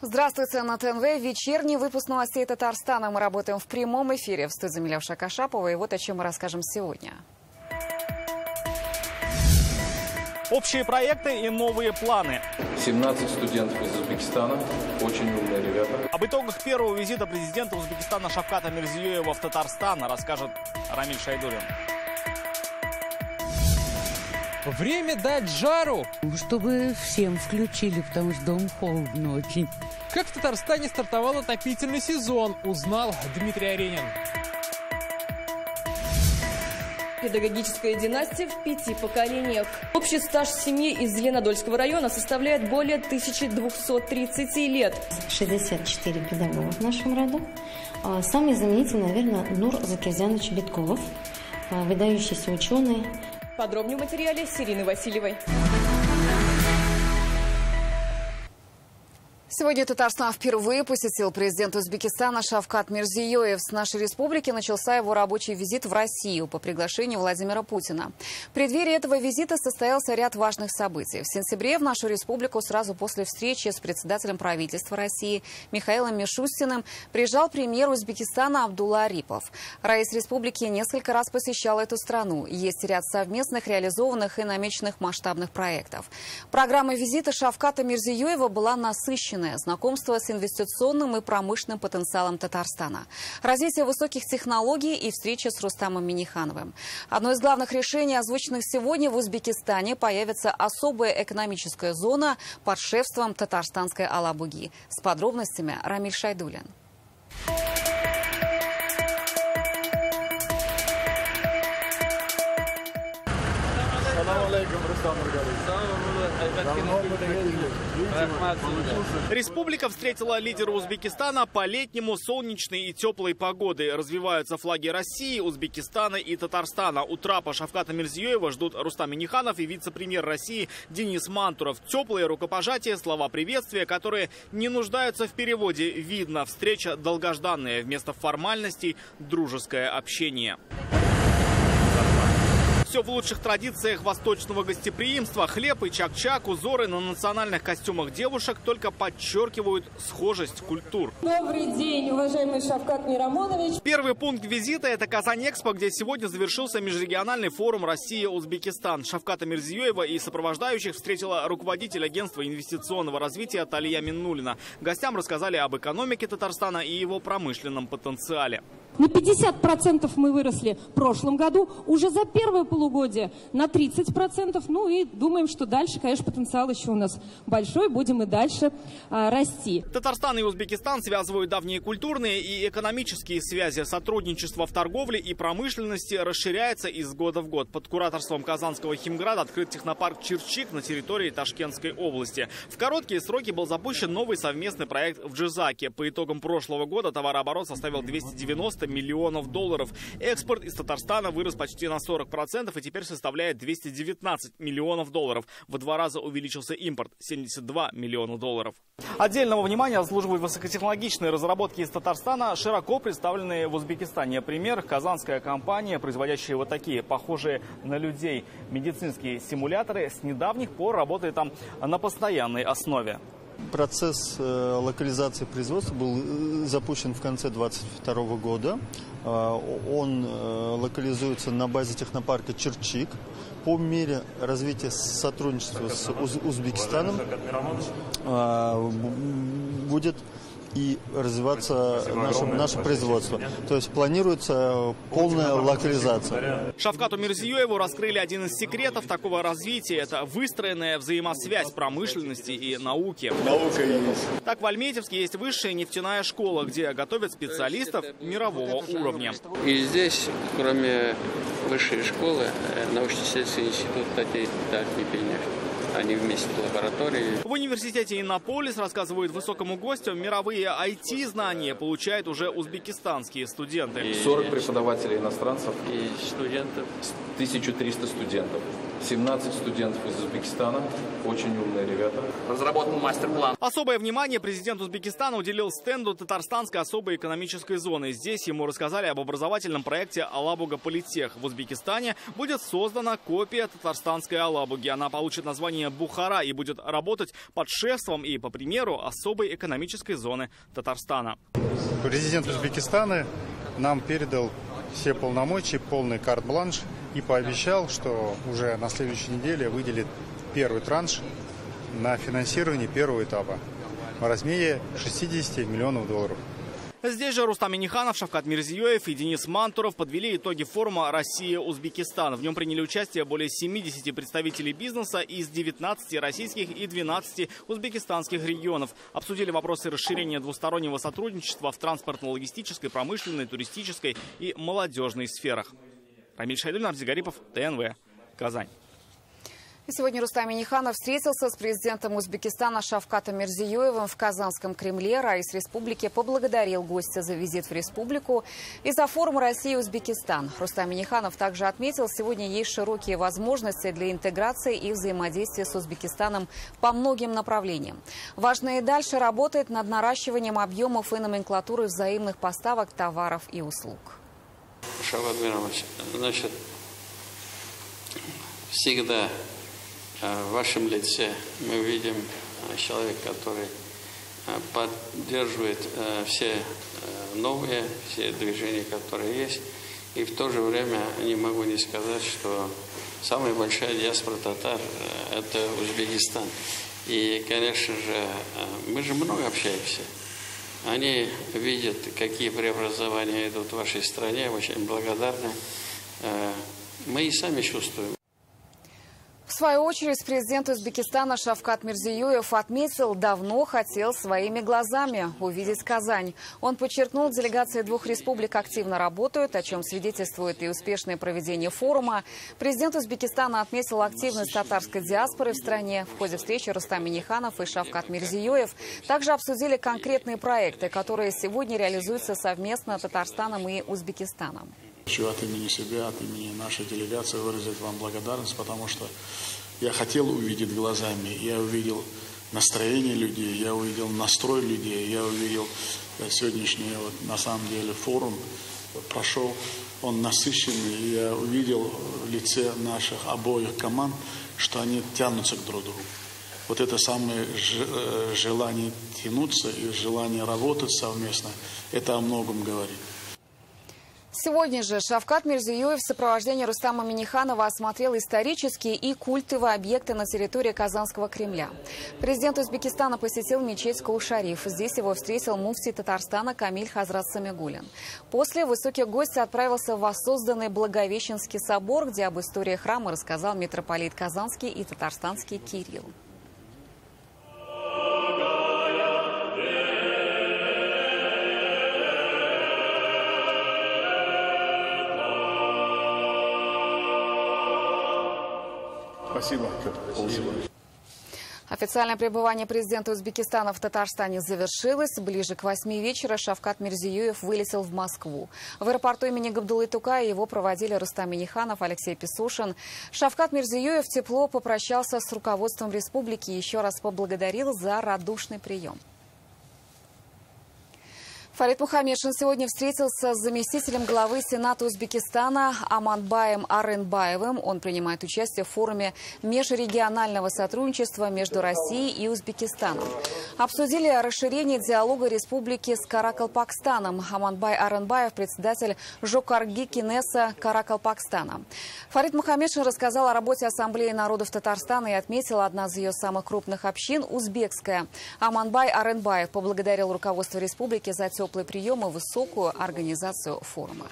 Здравствуйте, на ТНВ. Вечерний выпуск новостей Татарстана. Мы работаем в прямом эфире в студии Милявша Кашапова. И вот о чем мы расскажем сегодня. Общие проекты и новые планы. 17 студентов из Узбекистана. Очень умные ребята. Об итогах первого визита президента Узбекистана Шавката Мирзиёева в Татарстан расскажет Рамиль Шайдуллин. Время дать жару. Чтобы всем включили, потому что дома холодно очень. Как в Татарстане стартовал отопительный сезон, узнал Дмитрий Аренин. Педагогическая династия в 5 поколениях. Общий стаж семьи из Зеленодольского района составляет более 1230 лет. 64 педагога в нашем роду. Самый знаменитый, наверное, Нур Закирзянович Беткулов, выдающийся ученый. Подробнее в материале с Ириной Васильевой. Сегодня Татарстан впервые посетил президент Узбекистана Шавкат Мирзиёев. С нашей республики начался его рабочий визит в Россию по приглашению Владимира Путина. В преддверии этого визита состоялся ряд важных событий. В сентябре в нашу республику сразу после встречи с председателем правительства России Михаилом Мишустиным приезжал премьер Узбекистана Абдулла Арипов. Раис республики несколько раз посещал эту страну. Есть ряд совместных, реализованных и намеченных масштабных проектов. Программа визита Шавката Мирзиёева была насыщенной. Знакомство с инвестиционным и промышленным потенциалом Татарстана, развитие высоких технологий и встреча с Рустамом Миннихановым. Одно из главных решений, озвученных сегодня: в Узбекистане появится особая экономическая зона под шефством татарстанской Алабуги. С подробностями Рамиль Шайдуллин. Республика встретила лидера Узбекистана по-летнему солнечной и теплой погоды. Развиваются флаги России, Узбекистана и Татарстана. У трапа Шавката Мирзиёева ждут Рустам Минниханов и вице-премьер России Денис Мантуров. Теплые рукопожатия, слова приветствия, которые не нуждаются в переводе. Видно, встреча долгожданная. Вместо формальностей – дружеское общение. Все в лучших традициях восточного гостеприимства. Хлеб и чак-чак, узоры на национальных костюмах девушек только подчеркивают схожесть культур. Добрый день, уважаемый Шавкат Мирамонович. Первый пункт визита – это Казань-Экспо, где сегодня завершился межрегиональный форум Россия-Узбекистан. Шавката Мирзиёева и сопровождающих встретила руководитель агентства инвестиционного развития Талия Миннулина. Гостям рассказали об экономике Татарстана и его промышленном потенциале. На 50% мы выросли в прошлом году, уже за первое полугодие на 30%. Ну и думаем, что дальше, конечно, потенциал еще у нас большой, будем и дальше расти. Татарстан и Узбекистан связывают давние культурные и экономические связи. Сотрудничество в торговле и промышленности расширяется из года в год. Под кураторством Казанского химграда открыт технопарк «Чирчик» на территории Ташкентской области. В короткие сроки был запущен новый совместный проект в Джизаке. По итогам прошлого года товарооборот составил 290 миллионов долларов. Экспорт из Татарстана вырос почти на 40% и теперь составляет 219 миллионов долларов. В 2 раза увеличился импорт – 72 миллиона долларов. Отдельного внимания заслуживают высокотехнологичные разработки из Татарстана, широко представленные в Узбекистане. Пример – казанская компания, производящая вот такие, похожие на людей, медицинские симуляторы. С недавних пор работает там на постоянной основе. Процесс локализации производства был запущен в конце 2022 года. Он локализуется на базе технопарка «Чирчик». По мере развития сотрудничества с Узбекистаном будет и развиваться наше производство. То есть планируется полная локализация. Шавкату Мирзиёеву раскрыли один из секретов такого развития. Это выстроенная взаимосвязь промышленности и науки. Наука есть. Так, в Альметьевске есть высшая нефтяная школа, где готовят специалистов мирового уровня. И здесь, кроме высшей школы, научно-исследовательский институт Татей нефть. Они вместе в лаборатории. В университете Иннополис, рассказывают высокому гостю, мировые IT-знания получают уже узбекистанские студенты. 40 преподавателей иностранцев и студентов. 1300 студентов. 17 студентов из Узбекистана, очень умные ребята. Разработан мастер-план. Особое внимание президент Узбекистана уделил стенду Татарстанской особой экономической зоны. Здесь ему рассказали об образовательном проекте «Алабуга Политех». В Узбекистане будет создана копия татарстанской Алабуги. Она получит название «Бухара» и будет работать под шефством и по примеру особой экономической зоны Татарстана. Президент Узбекистана нам передал все полномочия, полный карт-бланш и пообещал, что уже на следующей неделе выделит первый транш на финансирование первого этапа в размере 60 миллионов долларов. Здесь же Рустам Минниханов, Шавкат Мирзиёев и Денис Мантуров подвели итоги форума «Россия-Узбекистан». В нем приняли участие более 70 представителей бизнеса из 19 российских и 12 узбекистанских регионов. Обсудили вопросы расширения двустороннего сотрудничества в транспортно-логистической, промышленной, туристической и молодежной сферах. Рамиль Шайдуль, Нарзис Гарипов, ТНВ, Казань. И сегодня Рустам Минниханов встретился с президентом Узбекистана Шавкатом Мирзиёевым в Казанском Кремле. Раис Республики поблагодарил гостя за визит в республику и за форум России и Узбекистан. Рустам Минниханов также отметил, сегодня есть широкие возможности для интеграции и взаимодействия с Узбекистаном по многим направлениям. Важно и дальше работать над наращиванием объемов и номенклатуры взаимных поставок товаров и услуг. Шавкат Мирович, значит, всегда в вашем лице мы видим человека, который поддерживает все новые, все движения, которые есть. И в то же время не могу не сказать, что самая большая диаспора татар – это Узбекистан. И, конечно же, мы же много общаемся. Они видят, какие преобразования идут в вашей стране, очень благодарны. Мы и сами чувствуем. В свою очередь, президент Узбекистана Шавкат Мирзиёев отметил, давно хотел своими глазами увидеть Казань. Он подчеркнул, делегации двух республик активно работают, о чем свидетельствует и успешное проведение форума. Президент Узбекистана отметил активность татарской диаспоры в стране. В ходе встречи Рустам Минниханов и Шавкат Мирзиёев также обсудили конкретные проекты, которые сегодня реализуются совместно Татарстаном и Узбекистаном. Хочу от имени себя, от имени нашей делегации выразить вам благодарность, потому что я хотел увидеть глазами, я увидел настроение людей, я увидел настрой людей, я увидел сегодняшний, на самом деле, форум прошел, он насыщенный, я увидел в лице наших обоих команд, что они тянутся к друг другу. Вот это самое желание тянуться и желание работать совместно, это о многом говорит. Сегодня же Шавкат Мирзиёев в сопровождении Рустама Минниханова осмотрел исторические и культовые объекты на территории Казанского Кремля. Президент Узбекистана посетил мечеть Кул-Шариф. Здесь его встретил муфти Татарстана Камиль Хазрат Самигуллин. После высокий гость отправился в воссозданный Благовещенский собор, где об истории храма рассказал митрополит Казанский и Татарстанский Кирилл. Спасибо. Официальное пребывание президента Узбекистана в Татарстане завершилось. Ближе к 8 вечера Шавкат Мирзиёев вылетел в Москву. В аэропорту имени Габдуллы Тукая его проводили Рустам Минниханов, Алексей Песушин. Шавкат Мирзиёев тепло попрощался с руководством республики и еще раз поблагодарил за радушный прием. Фарид Мухаммедшин сегодня встретился с заместителем главы Сената Узбекистана Аманбаем Аренбаевым. Он принимает участие в форуме межрегионального сотрудничества между Россией и Узбекистаном. Обсудили расширение диалога республики с Каракалпакстаном. Аманбай Аренбаев – председатель Жокарги Кинеса Каракалпакстана. Фарид Мухаммедшин рассказал о работе Ассамблеи народов Татарстана и отметил, одна из ее самых крупных общин – узбекская. Аманбай Аренбаев поблагодарил руководство республики за теплый прием и высокую организацию форума.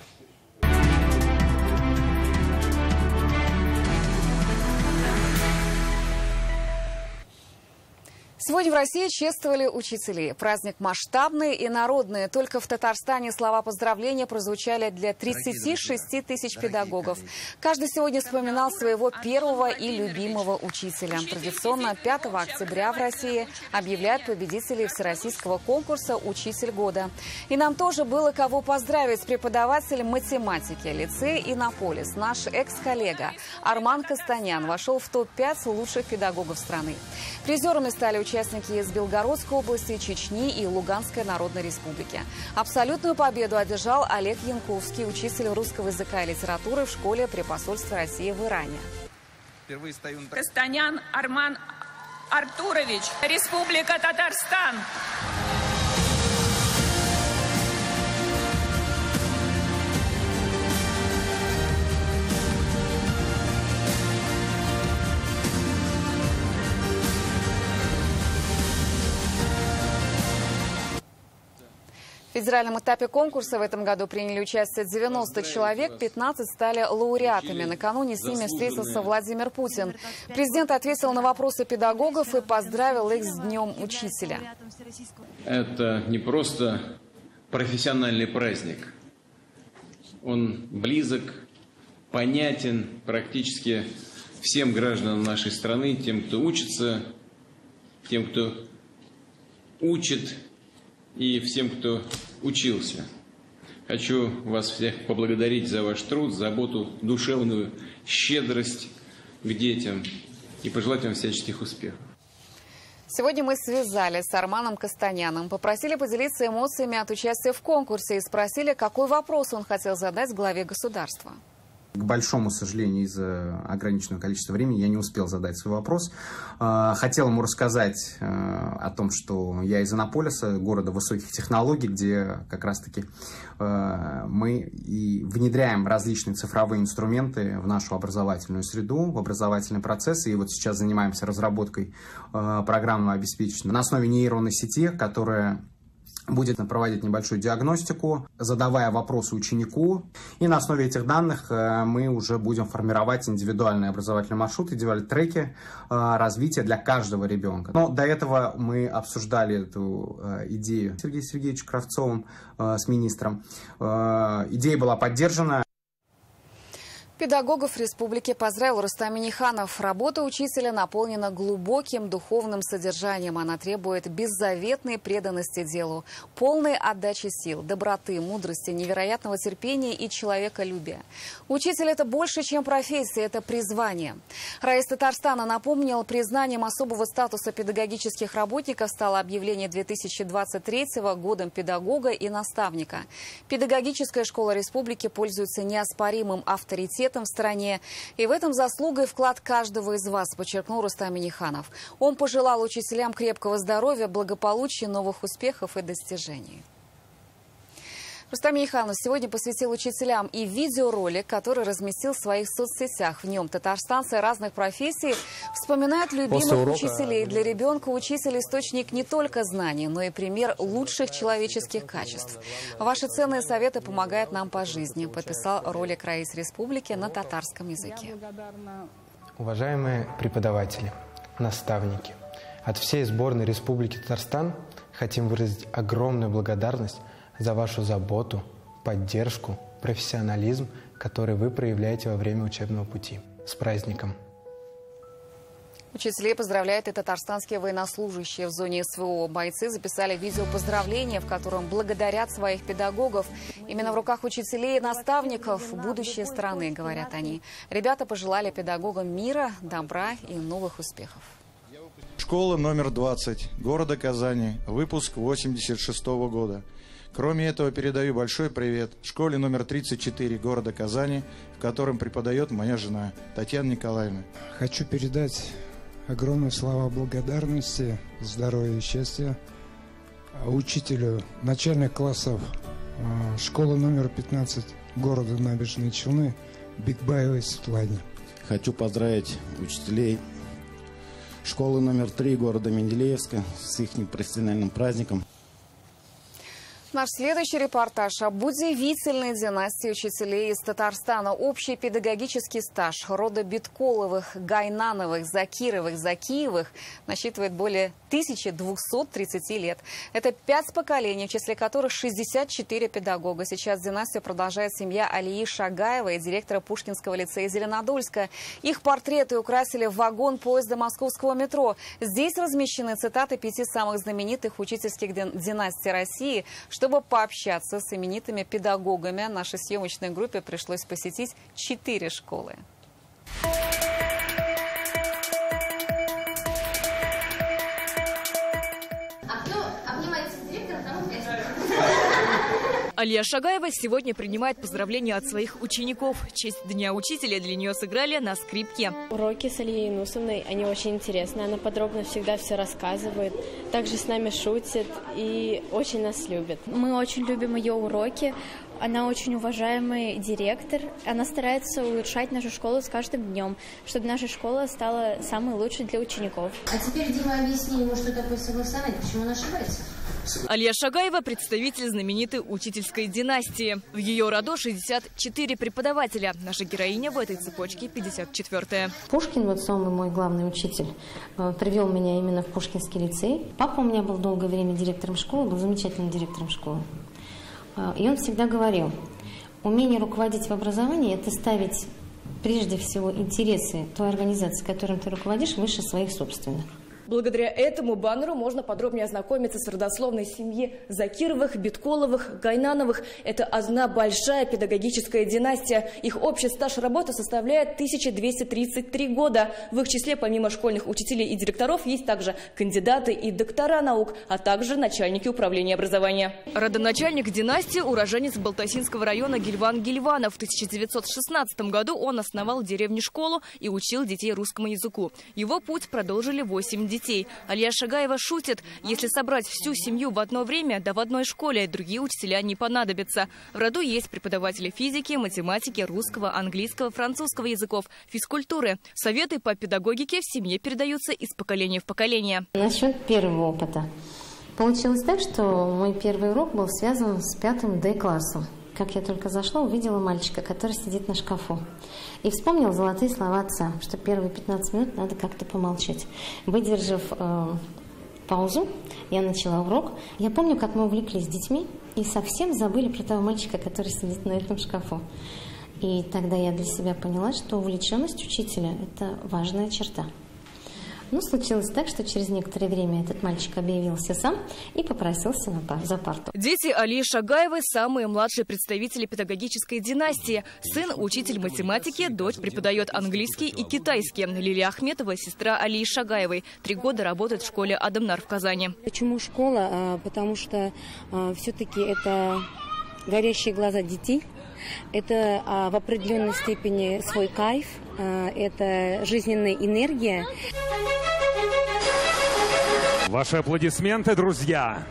Сегодня в России чествовали учителей. Праздник масштабный и народный. Только в Татарстане слова поздравления прозвучали для 36 тысяч педагогов. Каждый сегодня вспоминал своего первого и любимого учителя. Традиционно 5 октября в России объявляют победителей всероссийского конкурса «Учитель года». И нам тоже было кого поздравить. Преподаватель математики, лицей «Иннополис», наш экс-коллега Арман Костанян вошел в топ-5 лучших педагогов страны. Призерами стали участники из Белгородской области, Чечни и Луганской Народной Республики. Абсолютную победу одержал Олег Янковский, учитель русского языка и литературы в школе при посольстве России в Иране. Костанян Арман Артурович, Республика Татарстан. В федеральном этапе конкурса в этом году приняли участие 90 человек, 15 стали лауреатами. Накануне с ними встретился Владимир Путин. Президент ответил на вопросы педагогов и поздравил их с Днем Учителя. Это не просто профессиональный праздник. Он близок, понятен практически всем гражданам нашей страны, тем, кто учится, тем, кто учит, и всем, кто учился. Хочу вас всех поблагодарить за ваш труд, заботу, душевную щедрость к детям и пожелать вам всяческих успехов. Сегодня мы связались с Арманом Костаняном, попросили поделиться эмоциями от участия в конкурсе и спросили, какой вопрос он хотел задать главе государства. К большому сожалению, из-за ограниченного количества времени я не успел задать свой вопрос. Хотел ему рассказать о том, что я из Иннополиса, города высоких технологий, где как раз-таки мы и внедряем различные цифровые инструменты в нашу образовательную среду, в образовательный процесс. И вот сейчас занимаемся разработкой программного обеспечения на основе нейронной сети, которая будет проводить небольшую диагностику, задавая вопросы ученику. И на основе этих данных мы уже будем формировать индивидуальные образовательные маршруты, индивидуальные треки развития для каждого ребенка. Но до этого мы обсуждали эту идею с Сергеем Сергеевичем Кравцовым, с министром. Идея была поддержана. Педагогов республики поздравил Рустам Минниханов. Работа учителя наполнена глубоким духовным содержанием. Она требует беззаветной преданности делу, полной отдачи сил, доброты, мудрости, невероятного терпения и человеколюбия. Учитель – это больше, чем профессия, это призвание. Раис Татарстана напомнил, признанием особого статуса педагогических работников стало объявление 2023 годом педагога и наставника. Педагогическая школа республики пользуется неоспоримым авторитетом в стране. И в этом заслуга и вклад каждого из вас, подчеркнул Рустам Минниханов. Он пожелал учителям крепкого здоровья, благополучия, новых успехов и достижений. Рустам Минниханов сегодня посвятил учителям и видеоролик, который разместил в своих соцсетях. В нем татарстанцы разных профессий вспоминают любимых учителей. Для ребенка учитель – источник не только знаний, но и пример лучших человеческих качеств. Ваши ценные советы помогают нам по жизни, подписал ролик Раис Республики на татарском языке. Уважаемые преподаватели, наставники, от всей сборной Республики Татарстан хотим выразить огромную благодарность за вашу заботу, поддержку, профессионализм, который вы проявляете во время учебного пути. С праздником! Учителей поздравляют и татарстанские военнослужащие. В зоне СВО бойцы записали видео поздравления, в котором благодарят своих педагогов. Именно в руках учителей и наставников будущее страны, говорят они. Ребята пожелали педагогам мира, добра и новых успехов. Школа номер 20 города Казани, выпуск 86-го года. Кроме этого, передаю большой привет школе номер 34 города Казани, в котором преподает моя жена Татьяна Николаевна. Хочу передать огромные слова благодарности, здоровья и счастья учителю начальных классов школы номер 15 города Набережные Челны Бикбаевой Светлане. Хочу поздравить учителей школы номер 3 города Менделеевска с их профессиональным праздником. Наш следующий репортаж об удивительной династии учителей из Татарстана. Общий педагогический стаж рода Битколовых, Гайнановых, Закировых, Закиевых насчитывает более 1230 лет. Это 5 поколений, в числе которых 64 педагога. Сейчас династию продолжает семья Алии Шагаевой, директора Пушкинского лицея Зеленодольска. Их портреты украсили вагон поезда московского метро. Здесь размещены цитаты 5 самых знаменитых учительских династий России. Чтобы пообщаться с именитыми педагогами, нашей съемочной группе пришлось посетить 4 школы. Алия Шагаева сегодня принимает поздравления от своих учеников. В честь Дня учителя для нее сыграли на скрипке. Уроки с Алией Нусовной, они очень интересные. Она подробно всегда все рассказывает. Также с нами шутит и очень нас любит. Мы очень любим ее уроки. Она очень уважаемый директор. Она старается улучшать нашу школу с каждым днем, чтобы наша школа стала самой лучшей для учеников. А теперь, Дима, объясни ему, что такое согласование, почему он ошибается. Алия Шагаева – представитель знаменитой учительской династии. В ее роду 64 преподавателя. Наша героиня в этой цепочке 54-я. Пушкин, вот самый мой главный учитель, привел меня именно в Пушкинский лицей. Папа у меня был долгое время директором школы, был замечательным директором школы. И он всегда говорил, умение руководить в образовании – это ставить прежде всего интересы той организации, которым ты руководишь, выше своих собственных. Благодаря этому баннеру можно подробнее ознакомиться с родословной семьи Закировых, Битколовых, Гайнановых. Это одна большая педагогическая династия. Их общий стаж работы составляет 1233 года. В их числе, помимо школьных учителей и директоров, есть также кандидаты и доктора наук, а также начальники управления образования. Родоначальник династии – уроженец Балтасинского района Гильван Гильванов. В 1916 году он основал в деревне школу и учил детей русскому языку. Его путь продолжили 8 детей. Алия Шагаева шутит, если собрать всю семью в одно время, да в одной школе, другие учителя не понадобятся. В роду есть преподаватели физики, математики, русского, английского, французского языков, физкультуры. Советы по педагогике в семье передаются из поколения в поколение. Насчет первого опыта. Получилось так, что мой первый урок был связан с 5 Д-классом. Как я только зашла, увидела мальчика, который сидит на шкафу. И вспомнила золотые слова отца, что первые 15 минут надо как-то помолчать. Выдержав паузу, я начала урок. Я помню, как мы увлеклись детьми и совсем забыли про того мальчика, который сидит на этом шкафу. И тогда я для себя поняла, что увлеченность учителя – это важная черта. Но случилось так, что через некоторое время этот мальчик объявился сам и попросился за парту. Дети Алии Шагаевой – самые младшие представители педагогической династии. Сын – учитель математики, дочь преподает английский и китайский. Лилия Ахметова – сестра Алии Шагаевой. 3 года работает в школе Адамнар в Казани. Почему школа? Потому что все-таки это горящие глаза детей. Это в определенной степени свой кайф, это жизненная энергия. Ваши аплодисменты, друзья!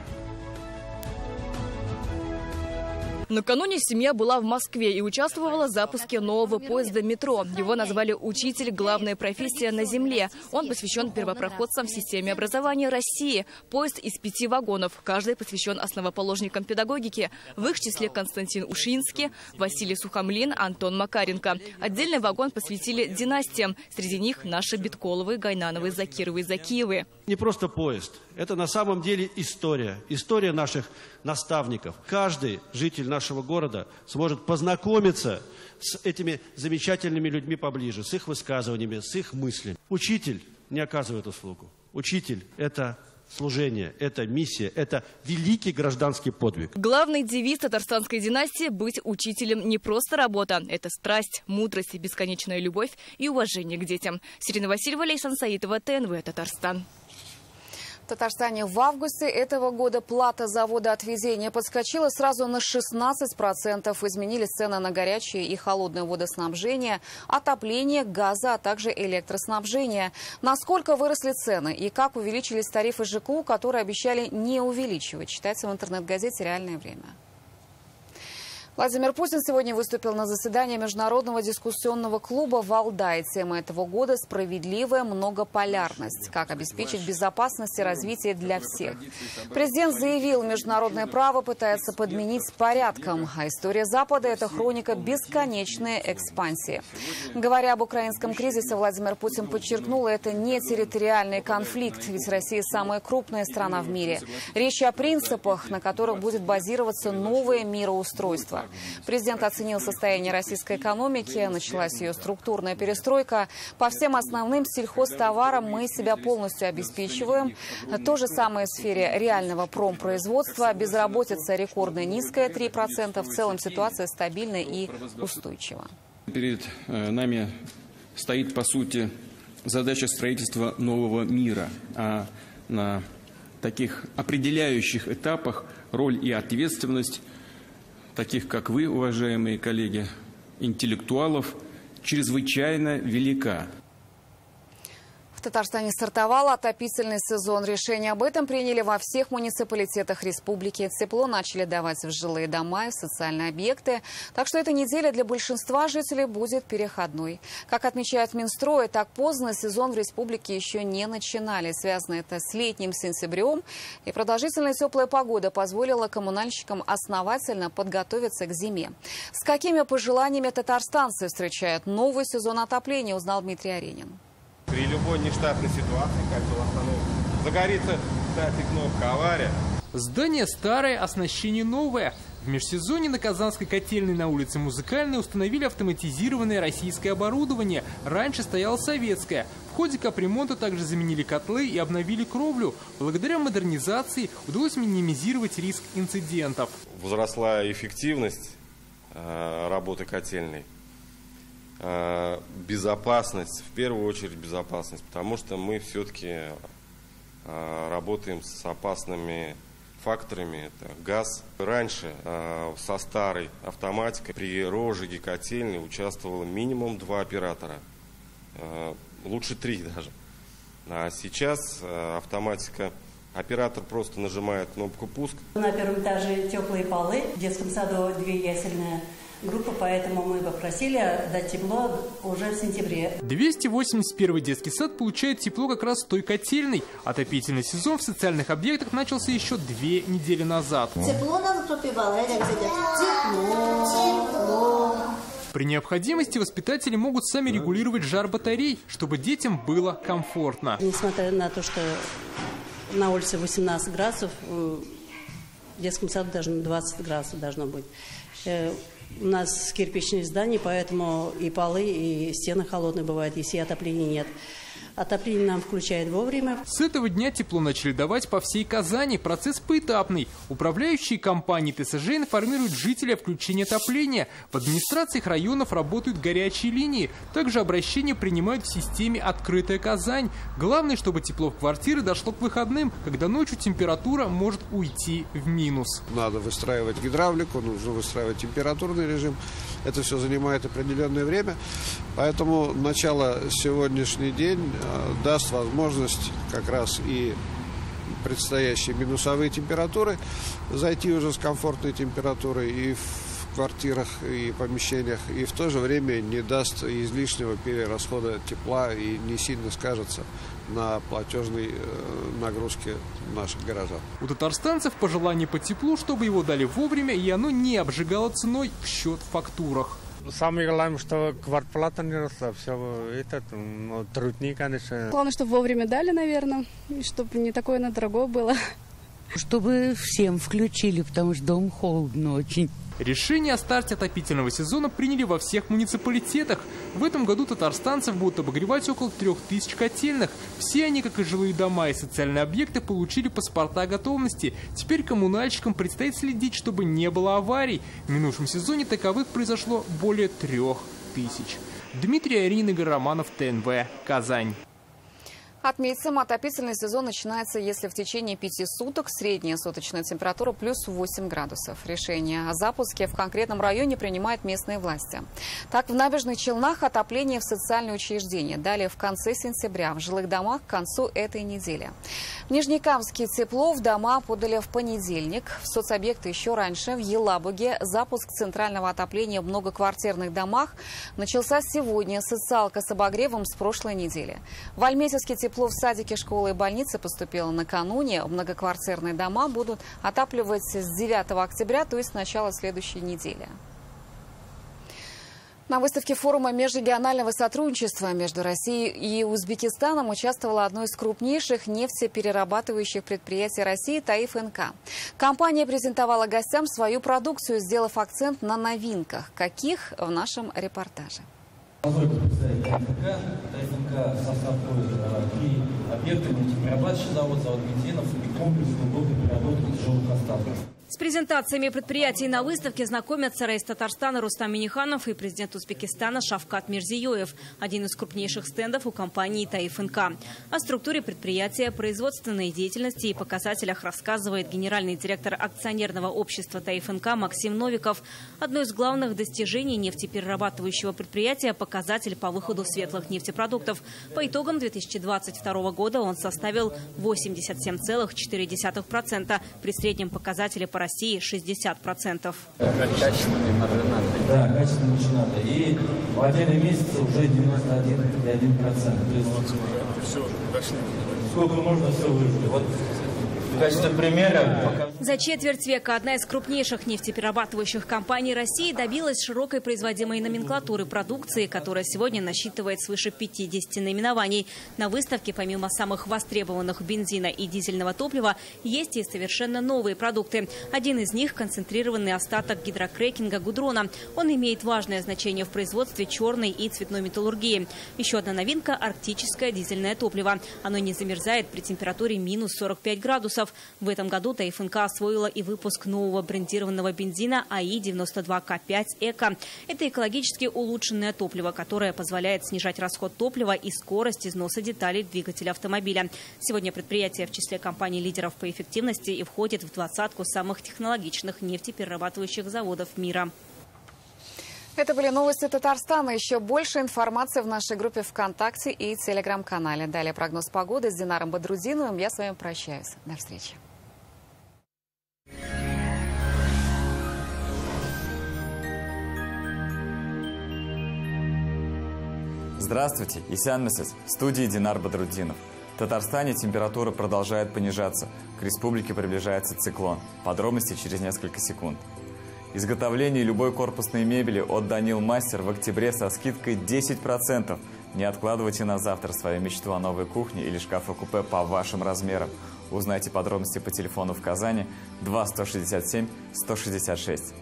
Накануне семья была в Москве и участвовала в запуске нового поезда метро. Его назвали «Учитель. Главная профессия на земле». Он посвящен первопроходцам в системе образования России. Поезд из 5 вагонов. Каждый посвящен основоположникам педагогики. В их числе Константин Ушинский, Василий Сухомлин, Антон Макаренко. Отдельный вагон посвятили династиям. Среди них наши Битколовы, Гайнановы, Закировы, Закиевы. Не просто поезд. Это на самом деле история. История наших наставников. Каждый житель нашего города сможет познакомиться с этими замечательными людьми поближе, с их высказываниями, с их мыслями. Учитель не оказывает услугу. Учитель – это служение, это миссия, это великий гражданский подвиг. Главный девиз татарстанской династии – быть учителем не просто работа. Это страсть, мудрость, бесконечная любовь и уважение к детям. Сирина Васильева, Лейсан Саитова, ТНВ, Татарстан. В Татарстане в августе этого года плата за водоотведение подскочила сразу на 16%. Изменились цены на горячее и холодное водоснабжение, отопление, газа, а также электроснабжение. Насколько выросли цены и как увеличились тарифы ЖКУ, которые обещали не увеличивать, читайте в интернет-газете «Реальное время». Владимир Путин сегодня выступил на заседании Международного дискуссионного клуба «Валдай». Тема этого года – справедливая многополярность. Как обеспечить безопасность и развитие для всех. Президент заявил, международное право пытается подменить порядком, а история Запада – это хроника бесконечной экспансии. Говоря об украинском кризисе, Владимир Путин подчеркнул, это не территориальный конфликт, ведь Россия самая крупная страна в мире. Речь о принципах, на которых будет базироваться новое мироустройство. Президент оценил состояние российской экономики, началась ее структурная перестройка. По всем основным сельхозтоварам мы себя полностью обеспечиваем. То же самое в сфере реального промпроизводства. Безработица рекордно низкая, 3%. В целом ситуация стабильна и устойчива. Перед нами стоит, по сути, задача строительства нового мира. А на таких определяющих этапах роль и ответственность таких, как вы, уважаемые коллеги, интеллектуалов, чрезвычайно велика. В Татарстане стартовал отопительный сезон. Решение об этом приняли во всех муниципалитетах республики. Тепло начали давать в жилые дома и в социальные объекты. Так что эта неделя для большинства жителей будет переходной. Как отмечают в Минстрое, так поздно сезон в республике еще не начинали. Связано это с летним сентябрем. И продолжительная теплая погода позволила коммунальщикам основательно подготовиться к зиме. С какими пожеланиями татарстанцы встречают новый сезон отопления, узнал Дмитрий Аренин. При любой нештатной ситуации, как в основном, загорится, кстати, кнопка «Авария». Здание старое, оснащение новое. В межсезонье на Казанской котельной на улице Музыкальной установили автоматизированное российское оборудование. Раньше стояло советское. В ходе капремонта также заменили котлы и обновили кровлю. Благодаря модернизации удалось минимизировать риск инцидентов. Возросла эффективность работы котельной. Безопасность, в первую очередь безопасность, потому что мы все-таки работаем с опасными факторами, это газ. Раньше со старой автоматикой при розжиге котельной участвовало минимум 2 оператора, лучше 3 даже. А сейчас автоматика, оператор просто нажимает кнопку «Пуск». На первом этаже теплые полы, в детском саду 2 ясельные группы, поэтому мы попросили дать тепло уже в сентябре. 281-й детский сад получает тепло как раз с той котельной. Отопительный сезон в социальных объектах начался еще 2 недели назад. Тепло нам пропивало, тепло. При необходимости воспитатели могут сами регулировать жар батарей, чтобы детям было комфортно. Несмотря на то, что на улице 18 градусов, в детском саду даже 20 градусов должно быть. У нас кирпичные здания, поэтому и полы, и стены холодные бывают, если отопления нет. Отопление нам включают вовремя. С этого дня тепло начали давать по всей Казани. Процесс поэтапный. Управляющие компании ТСЖ информируют жителей о включении отопления. В администрациях районов работают горячие линии. Также обращения принимают в системе «Открытая Казань». Главное, чтобы тепло в квартиры дошло к выходным, когда ночью температура может уйти в минус. Надо выстраивать гидравлику, нужно выстраивать температурный режим. Это все занимает определенное время. Поэтому начало сегодняшний день даст возможность как раз и предстоящие минусовые температуры зайти уже с комфортной температурой и в квартирах, и помещениях, и в то же время не даст излишнего перерасхода тепла и не сильно скажется на платежной нагрузке наших горожан. У татарстанцев пожелание по теплу, чтобы его дали вовремя и оно не обжигало ценой в счет фактурах. Самое главное, что квартплата не росла, все это труднее, конечно. Главное, чтобы вовремя дали, наверное, и чтобы не такое на дорого было. Чтобы всем включили, потому что дом холодно очень. Решение о старте отопительного сезона приняли во всех муниципалитетах. В этом году татарстанцев будут обогревать около 3000 котельных. Все они, как и жилые дома и социальные объекты, получили паспорта готовности. Теперь коммунальщикам предстоит следить, чтобы не было аварий. В минувшем сезоне таковых произошло более 3000. Дмитрий Аренин, Игорь Романов, ТНВ, Казань. Отметим, отопительный сезон начинается, если в течение 5 суток средняя суточная температура плюс 8 градусов. Решение о запуске в конкретном районе принимают местные власти. Так, в Набережных Челнах отопление в социальные учреждения. Далее в конце сентября, в жилых домах к концу этой недели. В Нижнекамске тепло в дома подали в понедельник. В соцобъекты еще раньше. В Елабуге запуск центрального отопления в многоквартирных домах начался сегодня. Социалка с обогревом с прошлой недели. В Альметьевске тепло в садике, школы и больницы поступило накануне. Многоквартирные дома будут отапливать с 9 октября, то есть с начала следующей недели. На выставке форума межрегионального сотрудничества между Россией и Узбекистаном участвовало одно из крупнейших нефтеперерабатывающих предприятий России «Таиф НК». Компания презентовала гостям свою продукцию, сделав акцент на новинках. Каких? В нашем репортаже. Позвольте представить «Таиф НК» в состав входит 3 объекта: нефтеперерабатывающий завод, завод бензинов и комплекс глубокой переработки тяжелых остатков. С презентациями предприятий на выставке знакомятся раис Татарстана Рустам Минниханов и президент Узбекистана Шавкат Мирзиёев, один из крупнейших стендов у компании «Таиф НК». О структуре предприятия, производственной деятельности и показателях рассказывает генеральный директор акционерного общества «Таиф НК» Максим Новиков. Одно из главных достижений нефтеперерабатывающего предприятия – показатель по выходу светлых нефтепродуктов. По итогам 2022 года он составил 87,4%, при среднем показателе по России 60%. Качественные маржинаты. Да, качественные маржинаты. И в отдельные месяцы уже 91,1%. То есть все, сколько можно, все выжили. Вот в качестве примера. За четверть века одна из крупнейших нефтеперерабатывающих компаний России добилась широкой производимой номенклатуры продукции, которая сегодня насчитывает свыше 50 наименований. На выставке помимо самых востребованных бензина и дизельного топлива есть и совершенно новые продукты. Один из них – концентрированный остаток гидрокрекинга гудрона. Он имеет важное значение в производстве черной и цветной металлургии. Еще одна новинка – арктическое дизельное топливо. Оно не замерзает при температуре минус 45 градусов. В этом году «Таиф НК» освоила и выпуск нового брендированного бензина АИ-92К5 «Эко». Это экологически улучшенное топливо, которое позволяет снижать расход топлива и скорость износа деталей двигателя автомобиля. Сегодня предприятие в числе компаний-лидеров по эффективности и входит в 20-ку самых технологичных нефтеперерабатывающих заводов мира. Это были новости Татарстана. Еще больше информации в нашей группе ВКонтакте и Телеграм-канале. Далее прогноз погоды с Динаром Бадрудиновым. Я с вами прощаюсь. До встречи. Здравствуйте, Исян Месяц, в студии Динар Бадрудинов. В Татарстане температура продолжает понижаться. К республике приближается циклон. Подробности через несколько секунд. Изготовление любой корпусной мебели от Данил Мастер в октябре со скидкой 10%. Не откладывайте на завтра свою мечту о новой кухне или шкафа-купе по вашим размерам. Узнайте подробности по телефону в Казани 2 167 166.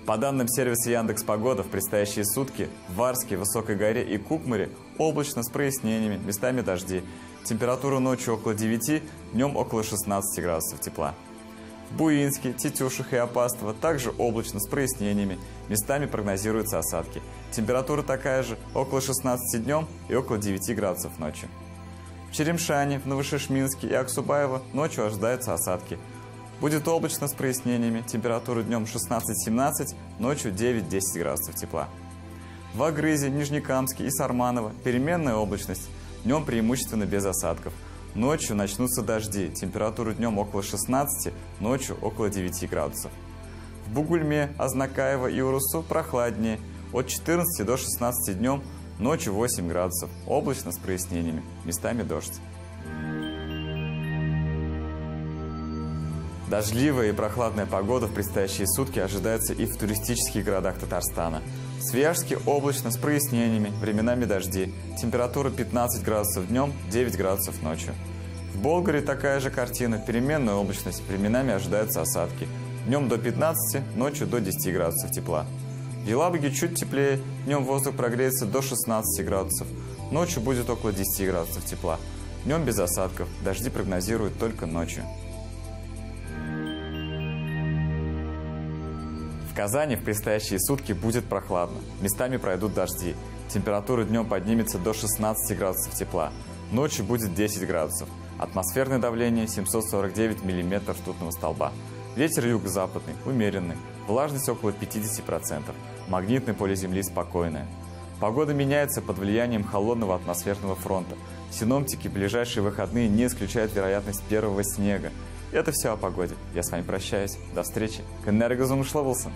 По данным сервиса Яндекс.Погода, в предстоящие сутки в Варске, Высокой горе и Кукмаре облачно с прояснениями, местами дожди. Температура ночью около 9, днем около 16 градусов тепла. В Буинске, Тетюшах и Опастово также облачно с прояснениями, местами прогнозируются осадки. Температура такая же, около 16 днем и около 9 градусов ночью. В Черемшане, в Новошишминске и Аксубаево ночью ожидаются осадки. Будет облачно с прояснениями, температура днем 16-17, ночью 9-10 градусов тепла. В Агрызе, Нижнекамске и Сарманово переменная облачность, днем преимущественно без осадков. Ночью начнутся дожди, температура днем около 16, ночью около 9 градусов. В Бугульме, Азнакаево и Урусу прохладнее, от 14 до 16 днем, ночью 8 градусов, облачно с прояснениями, местами дождь. Дождливая и прохладная погода в предстоящие сутки ожидается и в туристических городах Татарстана. В Свияжске облачно с прояснениями, временами дожди. Температура 15 градусов днем, 9 градусов ночью. В Болгаре такая же картина, переменная облачность, временами ожидаются осадки. Днем до 15, ночью до 10 градусов тепла. В Елабуге чуть теплее, днем воздух прогреется до 16 градусов. Ночью будет около 10 градусов тепла. Днем без осадков, дожди прогнозируют только ночью. В Казани в предстоящие сутки будет прохладно. Местами пройдут дожди. Температура днем поднимется до 16 градусов тепла. Ночью будет 10 градусов. Атмосферное давление 749 миллиметров ртутного столба. Ветер юго-западный, умеренный. Влажность около 50%. Магнитное поле Земли спокойное. Погода меняется под влиянием холодного атмосферного фронта. Синоптики в ближайшие выходные не исключают вероятность первого снега. Это все о погоде. Я с вами прощаюсь. До встречи. Энергозум Шловлсон.